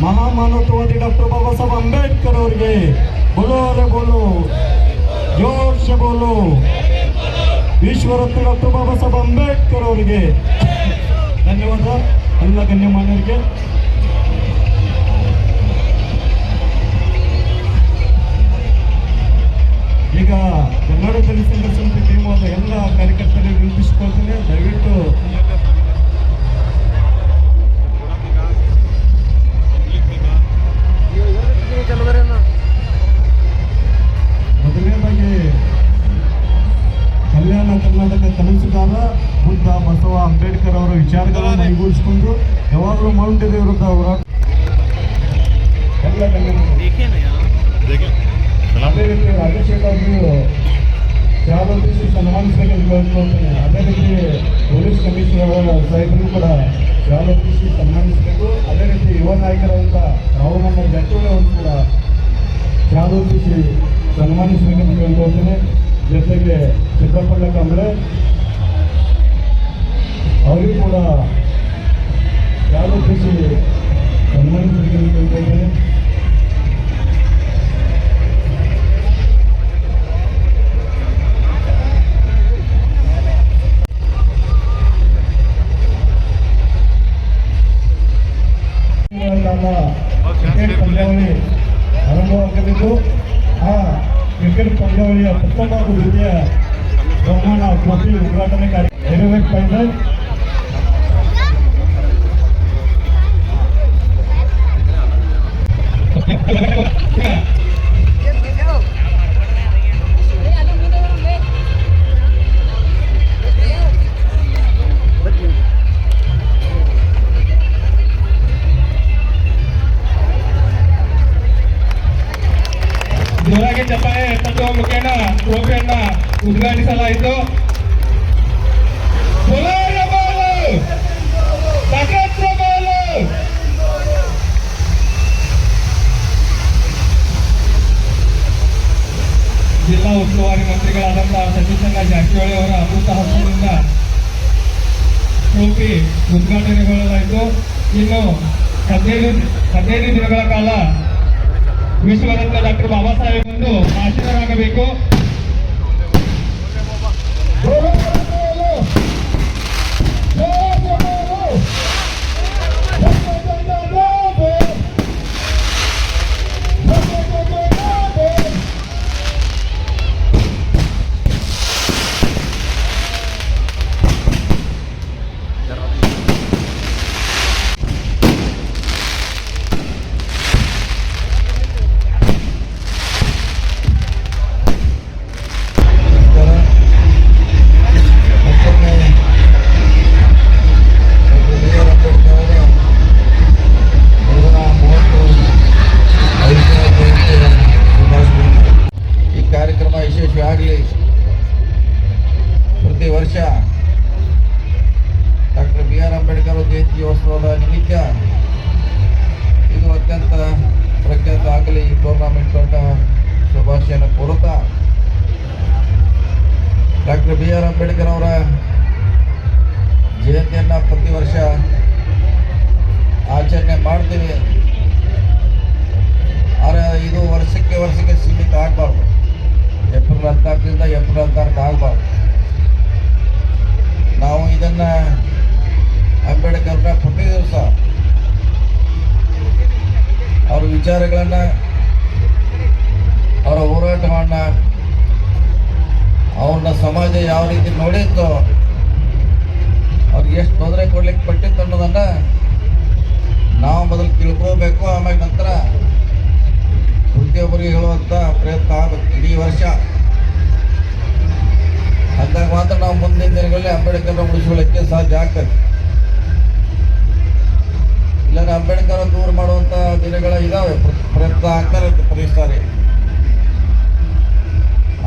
ಮಹಾಮಾನವತಾವಾದಿ doctor Baba Saheb Ambedkar ಅವರಿಗೆ ಬೋಲೋ ರೇ ಬೋಲೋ, ಜೋರ್ ಸೆ ಬೋಲೋ. ವಿಶ್ವರತ್ನ ಡಾಕ್ಟರ್ ಬಾಬಾ ಸಾಹೇಬ್ ಅಂಬೇಡ್ಕರ್ ಅವರಿಗೆ ಧನ್ಯವಾದ. ಎಲ್ಲ ಗಣ್ಯಮಾನ್ಯರಿಗೆ ಈಗ ಕನ್ನಡ ದಲಿತ ಸಂಘರ್ಷ ಟೀಮ್ ಆದ ಎಲ್ಲ ಕಾರ್ಯಕರ್ತರಿಗೆ ವಿನಂತಿಸಿಕೊಳ್ತೇನೆ, ದಯವಿಟ್ಟು ಮೊದಲನೇದಾಗಿ ಕಲ್ಯಾಣ ಕರ್ನಾಟಕ ಕನಸುಗಾರ ಬುದ್ಧ ಬಸವ ಅಂಬೇಡ್ಕರ್ ಅವರ ವಿಚಾರಗಳನ್ನು ಮೈಗೂಡಿಸಿಕೊಂಡು ಯಾವಾಗಲೂ ಮೌಂಟೇನ್ ವಿರುದ್ಧ ಹೋರಾಟ ಅದೇ ರೀತಿ ರಾಜಶೇಖರ್ ಅವರು ಜಾಗೃತಿಸಿ ಸನ್ಮಾನಿಸಬೇಕೆಂದು ಕೇಳ್ಕೊಳ್ತೇನೆ. ಅದೇ ರೀತಿ ಪೊಲೀಸ್ ಕಮಿಷನರ್ ಸಾಹೇಬರು ಕೂಡ ಜಾಗೃತಿಸಿ ಸನ್ಮಾನಿಸಬೇಕು. ಅದೇ ರೀತಿ ಯುವ ನಾಯಕರಾದಂಥ ರಾಹುಲ್ ಮೊಹಮ್ಮದ್ ಜಟ್ಟೂರಿ ಅವರು ಕೂಡ ಜಾಗೃತಿಸಿ ಸನ್ಮಾನಿಸಬೇಕೆಂದು ಕೇಳ್ಕೊಳ್ತೇನೆ. ಜೊತೆಗೆ ಸಿದ್ದಪ್ಪಣ್ಣ ಕಾಂಬ್ಳೆ ಅವರಿಗೂ ಕೂಡ ಜಾಗೃತಿಸಿ ಸನ್ಮಾನಿಸಬೇಕೆಂದು ಕೇಳ್ಕೊಳ್ತೇನೆ. ಕ್ರಿಕೆಟ್ ಪಂದ್ಯಾವಳಿ ಆರಂಭವಾಗಲಿದ್ದು ಆ ಕ್ರಿಕೆಟ್ ಪಂದ್ಯಾವಳಿಯ ಪ್ರಥಮ ಹಾಗೂ ದ್ವಿತೀಯ ಬಹುಮಾನ ಟ್ರೋಫಿ ಉದ್ಘಾಟನೆ ಕಾರ್ಯ ಫೈನಲ್ ಜೋರಾಗಿ ಚಪ್ಪಾಳೆ ತಟ್ಟುವ ಮುಖೇನ ಟ್ರೋಫಿಯನ್ನ ಉದ್ಘಾಟಿಸಲಾಯಿತು. ಜಿಲ್ಲಾ ಉಸ್ತುವಾರಿ ಮಂತ್ರಿಗಳಾದಂತಹ ಸತೀಶಣ್ಣ ಜಾರಕಿಹೊಳಿ ಅವರ ಅಮೃತ ಹಸ್ತದಿಂದ ಟ್ರೋಫಿ ಉದ್ಘಾಟನೆಗೊಳ್ಳಲಾಯಿತು. ಇನ್ನು 15 ದಿನಗಳ ಕಾಲ ವಿಶ್ವರತ್ನ ಡಾಕ್ಟರ್ ಬಾಬಾ ಸಾಹೇಬ್ ಒಂದು ಆಶೀರ್ವಾದರಾಗಬೇಕು. ಪ್ರತಿ ವರ್ಷ ಡಾಕ್ಟರ್ BR ಅಂಬೇಡ್ಕರ್ ಜಯಂತ್ಯೋತ್ಸವದ ನಿಮಿತ್ತ ಇದು ಅತ್ಯಂತ ಪ್ರಖ್ಯಾತ ಆಗಲಿ ಈ ಟೂರ್ನಮೆಂಟ್ ದೊಡ್ಡ ಶುಭಾಶಯನ ಕೋರುತ್ತಾ ಡಾಕ್ಟರ್ BR ಅಂಬೇಡ್ಕರ್ ಅವರ ಜಯಂತಿಯನ್ನು ಪ್ರತಿ ವರ್ಷ ಆಚರಣೆ ಮಾಡ್ತೀವಿ. ಆದರೆ ಇದು ವರ್ಷಕ್ಕೆ ಸೀಮಿತ ಆಗಬಾರ್ದು. ಏಪ್ರಿಲ್ 14ರಿಂದ ಏಪ್ರಿಲ್ 16 ಆಗಬಾರ್ದು. ನಾವು ಇದನ್ನ ಅಂಬೇಡ್ಕರ್ನ ಪ್ರತಿ ದಿವಸ ಅವರ ವಿಚಾರಗಳನ್ನ, ಅವರ ಹೋರಾಟವನ್ನ, ಅವ್ರನ್ನ ಸಮಾಜ ಯಾವ ರೀತಿ ನೋಡಿತ್ತು, ಅವ್ರಿಗೆ ಎಷ್ಟು ತೊಂದರೆ ಕೊಡ್ಲಿಕ್ಕೆ ಪಟ್ಟಿತ್ತು ಅನ್ನೋದನ್ನ ನಾವು ಮೊದಲು ತಿಳ್ಕೋಬೇಕು. ಆಮೇಲೆ ನಂತರ ಪ್ರತಿಯೊಬ್ಬರಿಗೆ ಹೇಳುವಂತ ಪ್ರಯತ್ನ ಆಗಬೇಕು ಇಡೀ ವರ್ಷ. ಅಂದಾಗ ಮಾತ್ರ ನಾವು ಮುಂದಿನ ದಿನಗಳಲ್ಲಿ ಅಂಬೇಡ್ಕರ್ನ ಉಳಿಸ್ಕೊಳ್ಳಿಕ್ಕೆ ಸಾಧ್ಯ ಆಗ್ತದೆ. ಇಲ್ಲಾಂದ್ರೆ ಅಂಬೇಡ್ಕರ್ ದೂರ ಮಾಡುವಂತ ದಿನಗಳ ಇದಾವೆ, ಪ್ರಯತ್ನ ಆಗ್ತಾರೆ ಪ್ರತಿ ಸಾರಿ.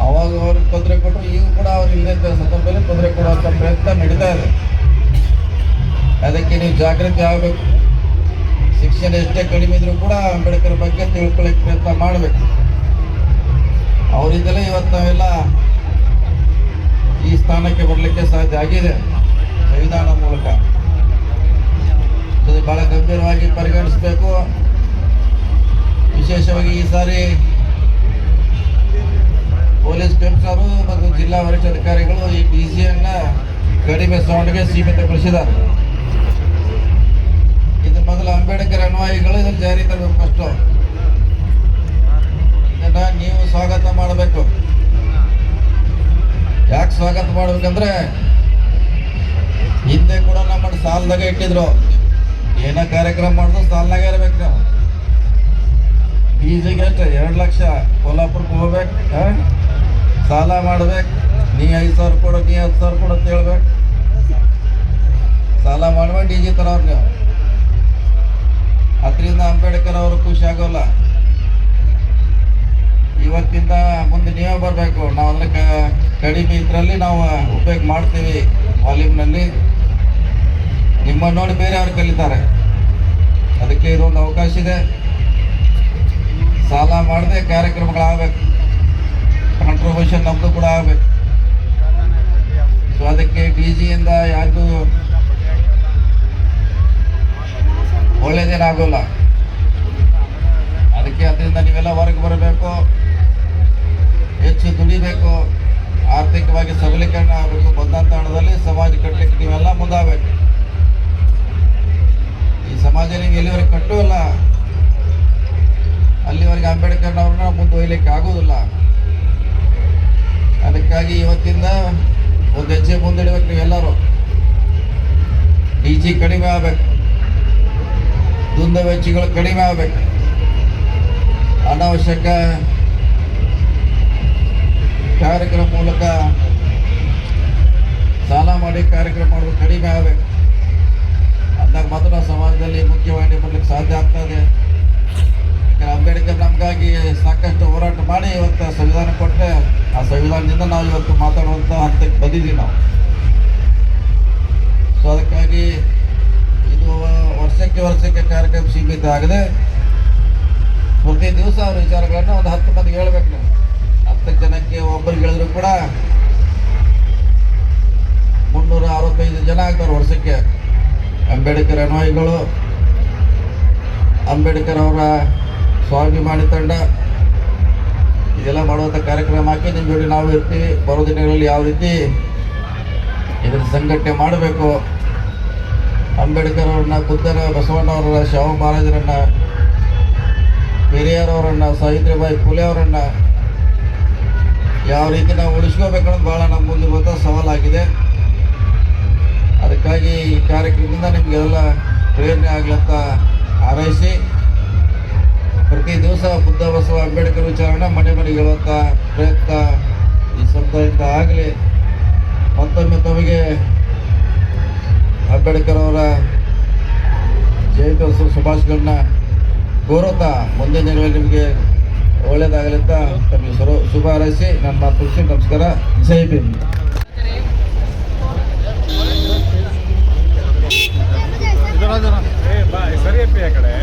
ಅವಾಗ ಅವ್ರಿಗೆ ತೊಂದರೆ ಕೊಟ್ಟರು, ಈಗ ಕೂಡ ಅವ್ರು ಇಲ್ಲದೆ ಸಂದರ್ಭದಲ್ಲಿ ತೊಂದರೆ ಕೊಡುವಂತ ಪ್ರಯತ್ನ ನಡೀತಾ ಇದೆ. ಅದಕ್ಕೆ ನೀವು ಜಾಗೃತಿ ಆಗಬೇಕು. ಶಿಕ್ಷಣ ಎಷ್ಟೇ ಕಡಿಮೆ ಇದ್ರೂ ಕೂಡ ಅಂಬೇಡ್ಕರ್ ಬಗ್ಗೆ ತಿಳ್ಕೊಳ್ಳಿಕ್ಕೆ ಪ್ರಯತ್ನ ಮಾಡಬೇಕು. ಅವರಿಂದಲೇ ಇವತ್ತು ನಾವೆಲ್ಲ ಈ ಸ್ಥಾನಕ್ಕೆ ಬರಲಿಕ್ಕೆ ಸಾಧ್ಯ ಆಗಿದೆ ಸಂವಿಧಾನ ಮೂಲಕ. ಬಹಳ ಗಂಭೀರವಾಗಿ ಪರಿಗಣಿಸಬೇಕು. ವಿಶೇಷವಾಗಿ ಈ ಸಾರಿ ಪೊಲೀಸ್ ಕಮಿಷನರು ಮತ್ತು ಜಿಲ್ಲಾ ವರಿಷ್ಠಾಧಿಕಾರಿಗಳು ಈ ಡಿಸಿಯನ್ನ ಕಡಿಮೆ ಸೌಂಡ್ಗೆ ಸೀಮಿತಗೊಳಿಸಿದ್ದಾರೆ. ಇದು ಮೊದಲು ಅಂಬೇಡ್ಕರ್ ಅನುಯಾಯಿಗಳು ಇದನ್ನು ಜಾರಿ ತರಬೇಕು. ಫಸ್ಟು ಇದನ್ನ ನೀವು ಸ್ವಾಗತ ಮಾಡಬೇಕು. ಯಾಕೆ ಸ್ವಾಗತ ಮಾಡ್ಬೇಕಂದ್ರೆ ಹಿಂದೆ ಕೂಡ ನಮ್ಮ ಸಾಲದಾಗ ಇಟ್ಟಿದ್ರು. ಏನೋ ಕಾರ್ಯಕ್ರಮ ಮಾಡಿದ್ರು ಸಾಲನಾಗ ಇರ್ಬೇಕು. ನಾವು ಫೀಸಿಗೆ ಎಷ್ಟು 2 ಲಕ್ಷ ಕೋಲ್ಹಾಪುರಕ್ಕೆ ಹೋಗ್ಬೇಕು, ಸಾಲ ಮಾಡ್ಬೇಕು. ನೀ 5,000 ಕೊಡು, ನೀ 10,000 ಕೊಡು ಅಂತ ಹೇಳ್ಬೇಕು. ಸಾಲ ಮಾಡ್ಬೇಕು ಡಿ ಜಿ ತರೋರು ನೀವು. ಅದರಿಂದ ಅಂಬೇಡ್ಕರ್ ಅವರು ಖುಷಿ ಆಗೋಲ್ಲ. ಇವತ್ತಿಂದ ಮುಂದೆ ನೀವೇ ಬರಬೇಕು. ನಾವು ಅದಕ್ಕೆ ಕಡಿಮೆ ಇದರಲ್ಲಿ ನಾವು ಉಪಯೋಗ ಮಾಡ್ತೀವಿ. ವಾಲ್ಯೂಮ್ನಲ್ಲಿ ನಿಮ್ಮ ನೋಡಿ ಬೇರೆಯವ್ರು ಕಲಿತಾರೆ. ಅದಕ್ಕೆ ಇದೊಂದು ಅವಕಾಶ ಇದೆ. ಸಾಲ ಮಾಡದೆ ಕಾರ್ಯಕ್ರಮಗಳಾಗಬೇಕು. ಕಾಂಟ್ರಿಬ್ಯೂಷನ್ ನಮ್ಮದು ಕೂಡ ಆಗಬೇಕು. ಸೊ ಅದಕ್ಕೆ ಡಿ ಜಿಯಿಂದ ಯಾರಿಗೂ ಒಳ್ಳೇದೇನಾಗೋಲ್ಲ. ಅದಕ್ಕೆ ಅದರಿಂದ ನೀವೆಲ್ಲ ಹೊರಗೆ ಬರಬೇಕು, ಹೆಚ್ಚು ದುಡಿಬೇಕು, ಆರ್ಥಿಕವಾಗಿ ಸಬಲೀಕರಣ ಆಗಬೇಕು. ಬಂದಂಥ ಹಣದಲ್ಲಿ ಸಮಾಜ ಕಟ್ಟಲಿಕ್ಕೆ ನೀವೆಲ್ಲ ಮುಂದಾಗಬೇಕು. ಈ ಸಮಾಜ ನೀವು ಎಲ್ಲಿವರೆಗೆ ಕಟ್ಟುವಲ್ಲ ಅಲ್ಲಿವರೆಗೆ ಅಂಬೇಡ್ಕರ್ನವ್ರನ್ನ ಮುಂದುವರಿಲಿಕ್ಕೆ ಆಗೋದಿಲ್ಲ. ಅದಕ್ಕಾಗಿ ಇವತ್ತಿಂದ ಒಂದು ಹೆಜ್ಜೆ ಮುಂದಿಡಬೇಕು. ನೀವೆಲ್ಲರೂ ಡಿ ಜಿ ಕಡಿಮೆ ಆಗಬೇಕು, ದುಂದು ವೆಚ್ಚಗಳು ಕಡಿಮೆ ಆಗಬೇಕು, ಅನಾವಶ್ಯಕ ಕಾರ್ಯಕ್ರಮ ಮೂಲಕ ಸಾಲ ಮಾಡಿ ಕಾರ್ಯಕ್ರಮ ಮಾಡೋದು ಕಡಿಮೆ ಆಗಬೇಕು. ಅಂದಾಗ ಮಾತ್ರ ನಾವು ಸಮಾಜದಲ್ಲಿ ಮುಖ್ಯವಾಹಿನಿ ಬರಲಿಕ್ಕೆ ಸಾಧ್ಯ ಆಗ್ತದೆ. ಅಂಬೇಡ್ಕರ್ ನಮಗಾಗಿ ಸಾಕಷ್ಟು ಹೋರಾಟ ಮಾಡಿ ಇವತ್ತು ಸಂವಿಧಾನ ಕೊಟ್ಟರೆ ಆ ಸಂವಿಧಾನದಿಂದ ನಾವು ಇವತ್ತು ಮಾತಾಡುವಂಥ ಹಂತಕ್ಕೆ ಬಂದಿದ್ದೀವಿ ನಾವು. ಸೊ ಅದಕ್ಕಾಗಿ ಇದು ವರ್ಷಕ್ಕೆ ಕಾರ್ಯಕ್ರಮ ಸೀಮಿತ ಆಗದೆ ಪ್ರತಿ ದಿವಸ ಅವ್ರ ವಿಚಾರಗಳನ್ನು ಒಂದು 10 ಮಂದಿಗೆ ಹೇಳ್ಬೇಕು. ನೀವು 10 ಜನಕ್ಕೆ ಒಬ್ಬರಿಗೆ ಹೇಳಿದ್ರು ಕೂಡ 365 ಜನ ಆಗ್ತಾರೆ ವರ್ಷಕ್ಕೆ. ಅಂಬೇಡ್ಕರ್ ಅನುಯಾಯಿಗಳು, ಅಂಬೇಡ್ಕರ್ ಅವರ ಸ್ವಾಭಿಮಾನಿ ತಂಡ ಇದೆಲ್ಲ ಮಾಡುವಂಥ ಕಾರ್ಯಕ್ರಮ ಹಾಕಿ ನಿಮ್ಮ ಜೋಡಿ ನಾವು ಇರ್ತೀವಿ. ಬರೋ ದಿನಗಳಲ್ಲಿ ಯಾವ ರೀತಿ ಇದನ್ನು ಸಂಘಟನೆ ಮಾಡಬೇಕು, ಅಂಬೇಡ್ಕರ್ ಅವ್ರನ್ನ, ಬುದ್ಧನ, ಬಸವಣ್ಣವರ, ಶಾಹು ಮಹಾರಾಜರನ್ನ, ಪೆರಿಯಾರವರನ್ನ, ಸಾವಿತ್ರಿಬಾಯಿ ಫುಲೆ ಅವರನ್ನ ಯಾವ ರೀತಿ ನಾವು ಉಳಿಸ್ಕೋಬೇಕನ್ನೋದು ಭಾಳ ನಮ್ಮ ಮುಂದಿರುವಂಥ ಸವಾಲಾಗಿದೆ. ಅದಕ್ಕಾಗಿ ಈ ಕಾರ್ಯಕ್ರಮದಿಂದ ನಿಮಗೆಲ್ಲ ಪ್ರೇರಣೆ ಆಗ್ಲಂತ ಹಾರೈಸಿ ಪ್ರತಿ ದಿವಸ ಬುದ್ಧ, ಬಸವ, ಅಂಬೇಡ್ಕರ್ ವಿಚಾರನ ಮನೆ ಮನೆಗೆ ಹೇಳುವಂಥ ಪ್ರಯತ್ನ ಈ ಸಮುದಾಯದಿಂದ ಆಗಲಿ. ಮತ್ತೊಮ್ಮೆ ತಮಗೆ ಅಂಬೇಡ್ಕರ್ ಅವರ ಜಯಂತ್ಯೋತ್ಸವ ಶುಭಾಶಯಗಳನ್ನ ಕೋರುತ್ತಾ ಮುಂದಿನ ದಿನಗಳಲ್ಲಿ ನಿಮಗೆ ಒಳ್ಳೆಯದಾಗಲಿ ಅಂತ ತಮಗೆ ಶುಭ ಹಾರೈಸಿ ನನ್ನ ಮಾತು ಮುಗಿಸಿ ನಮಸ್ಕಾರ. ಜೈ ಭೀಮ್. ಸರಿ ಕಡೆ